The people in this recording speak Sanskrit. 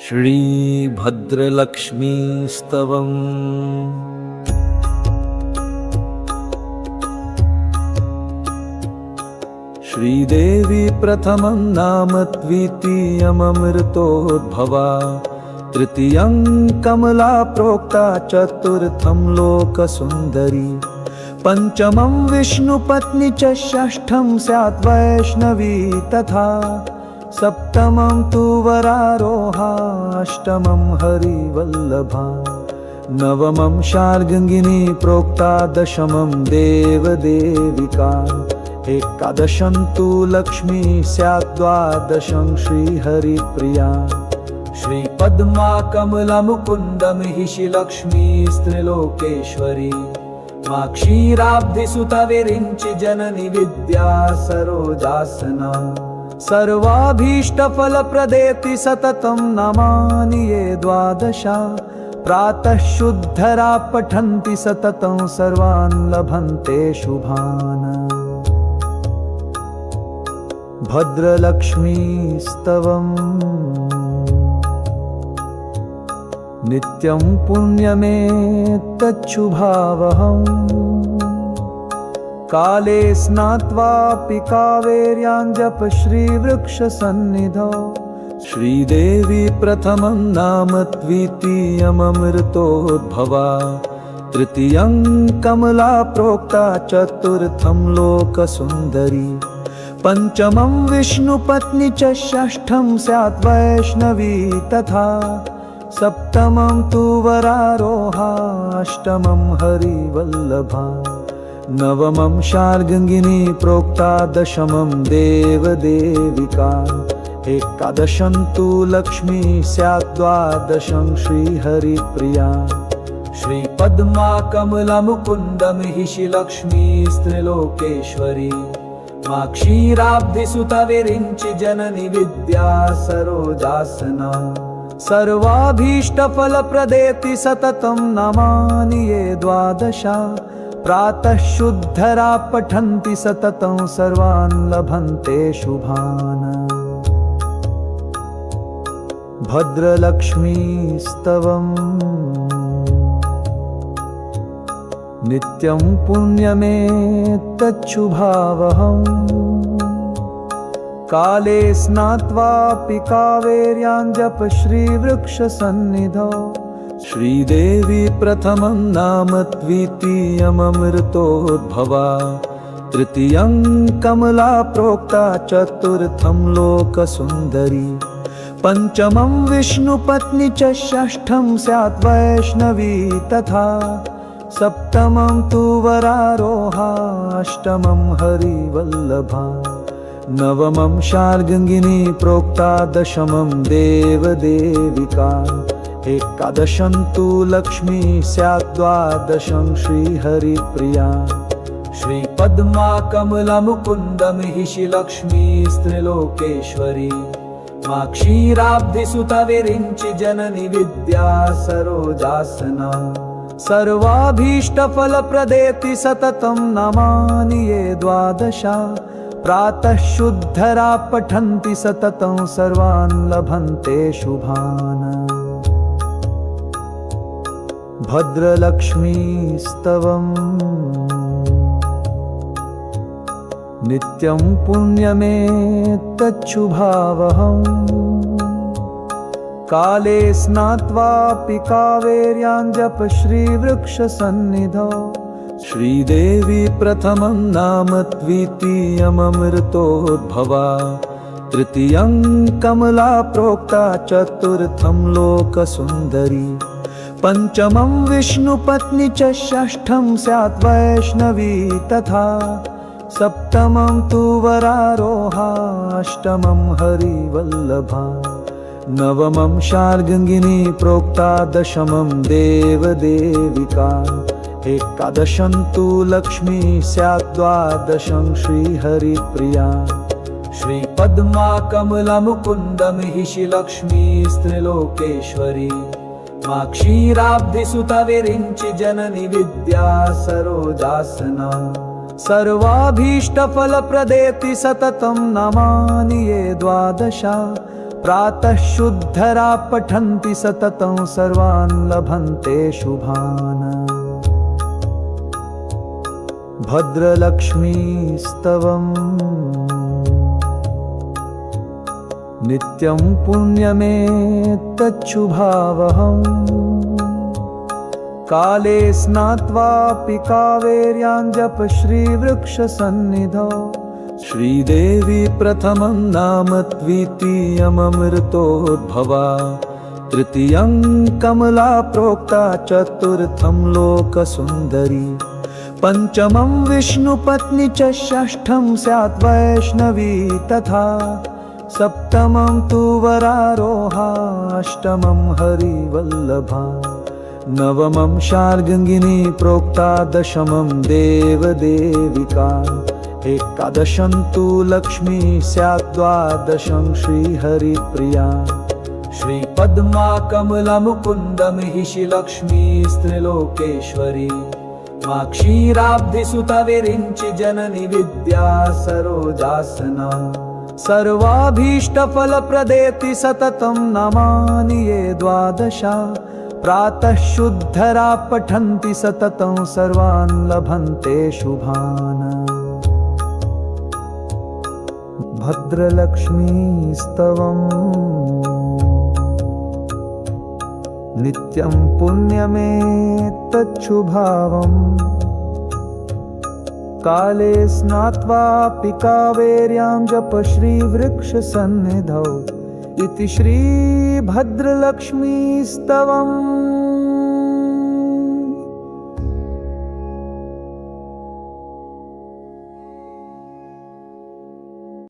श्रीभद्रलक्ष्मीस्तवम्। श्रीदेवी प्रथमं नाम द्वितीयममृतोद्भवा, तृतीयं कमला प्रोक्ता, चतुर्थं लोकसुन्दरी, पंचमं विष्णुपत्नी च, षष्ठं स्यात् वैष्णवी तथा, सप्तमं तु वरारोहा, अष्टमं हरिवल्लभा, नवमं शार्ङ्गिनी प्रोक्ता, दशमं देवदेविका, एकादशं तु लक्ष्मी स्यात्, द्वादशं श्रीहरिप्रिया, श्रीपद्मा कमला मुकुन्दमिहिषि लक्ष्मीस्त्रिलोकेश्वरी, मा क्षीराब्धिसुता विरिञ्चि जननी विद्या सरोजासना, सर्वाभीष्टफलप्रदेति सततं नामानि ये द्वादशा, प्रातः शुद्धरा पठन्ति सततं, सर्वान् लभन्ते शुभान्। भद्रलक्ष्मीस्तवम्। नित्यं पुण्यमेतच्छुभावहम्, काले स्नात्वापि कावेर्यां जप श्रीवृक्षसन्निधौ, श्रीदेवी प्रथमं नाम द्वितीयममृतोद्भवा, तृतीयं कमला प्रोक्ता, चतुर्थं लोकसुन्दरी, पंचमं विष्णुपत्नी च, षष्ठं स्यात् वैष्णवी तथा, सप्तमं तु वरारोहा, अष्टमं हरिवल्लभा, नवमं शार्ङ्गिनी प्रोक्ता, दशमं देवदेविका, एकादशं तु लक्ष्मी स्यात्, द्वादशं श्रीहरिप्रिया, श्रीपद्मा कमला मुकुन्दमिहिषि लक्ष्मीस्त्रिलोकेश्वरी, मा क्षीराब्धिसुता विरिञ्चि जननी विद्या सरोजासना, सर्वाभीष्टफलप्रदेति सततं नामानि ये द्वादशा, प्रातः शुद्धरा पठन्ति सततं, सर्वान् लभन्ते शुभान्। भद्रलक्ष्मीस्तवम्। नित्यं पुण्यमेतच्छुभावहम्, काले स्नात्वापि कावेर्यां जप श्रीवृक्षसन्निधौ, श्रीदेवी प्रथमं नाम द्वितीयममृतोद्भवा, तृतीयं कमला प्रोक्ता, चतुर्थं लोकसुन्दरी, पंचमं विष्णुपत्नी च, षष्ठं स्यात् वैष्णवी तथा, सप्तमं तु वरारोहा, अष्टमं हरिवल्लभा, नवमं शार्ङ्गिनी प्रोक्ता, दशमं देवदेविका, एकादशं तु लक्ष्मी स्यात्, द्वादशं श्रीहरिप्रिया, श्रीपद्मा कमला मुकुन्दमिहिषि लक्ष्मीस्त्रिलोकेश्वरी, मा क्षीराब्धिसुता विरिञ्चि जननी विद्या सरोजासना, सर्वाभीष्टफलप्रदेति सततं नामानि ये द्वादशा, प्रातः शुद्धरा पठन्ति सततं, सर्वान् लभन्ते शुभान्। भद्रलक्ष्मीस्तवम्। नित्यं पुण्यमेतच्छुभावहम्, काले स्नात्वापि कावेर्यां जप श्रीवृक्षसन्निधौ, श्रीदेवी प्रथमं नाम द्वितीयममृतोद्भवा, तृतीयं कमला प्रोक्ता, चतुर्थं लोकसुन्दरी, पंचमं विष्णुपत्नी च, षष्ठं स्यात् वैष्णवी तथा, सप्तमं तु वरारोहा, अष्टमं हरिवल्लभा, नवमं शार्ङ्गिनी प्रोक्ता, दशमं देवदेविका, एकादशं तु लक्ष्मी स्यात्, द्वादशं श्रीहरिप्रिया, श्रीपद्मा कमला मुकुन्दमिहिषि लक्ष्मीस्त्रिलोकेश्वरी, मा क्षीराब्धिसुता विरिञ्चि जननी विद्या सरोजासना, सर्वाभीष्टफलप्रदेति सततं नामानि ये द्वादशा, प्रातः शुद्धरा पठन्ति सततं सर्वान् लभन्ते शुभान् भद्रलक्ष्मीस्तवम् नित्यं पुण्यमेतच्छुभावहम् काले स्नात्वापि कावेर्यां जप श्रीवृक्षसन्निधौ श्रीदेवी प्रथमं नाम द्वितीयममृतोद्भवा तृतीयं कमला प्रोक्ता चतुर्थं लोकसुन्दरी पंचमं विष्णुपत्नी च षष्ठं स्यात् वैष्णवी तथा सप्तमं तु वरारोहा अष्टमं हरिवल्लभा नवमं शार्ङ्गिनी प्रोक्ता दशमं देवदेविका एकादशं तु लक्ष्मी स्यात् द्वादशं श्रीहरिप्रिया श्रीपद्मा कमला मुकुन्द महिषी लक्ष्मी स्त्रिलोकेश्वरी मा क्षीराब्धिसुता विरिञ्चि जननी विद्या सरोजासना सर्वाभीष्टफलप्रदेति सततं नामानि ये द्वादशा प्रातः शुद्धरा पठन्ति सततं सर्वान् लभन्ते शुभान् भद्रलक्ष्मीस्तवम् नित्यं पुण्यमेतच्छुभावम् काले स्नात्वापि कावेर्यां जप श्रीवृक्षसन्निधौ इति श्रीभद्रलक्ष्मीस्तवम्।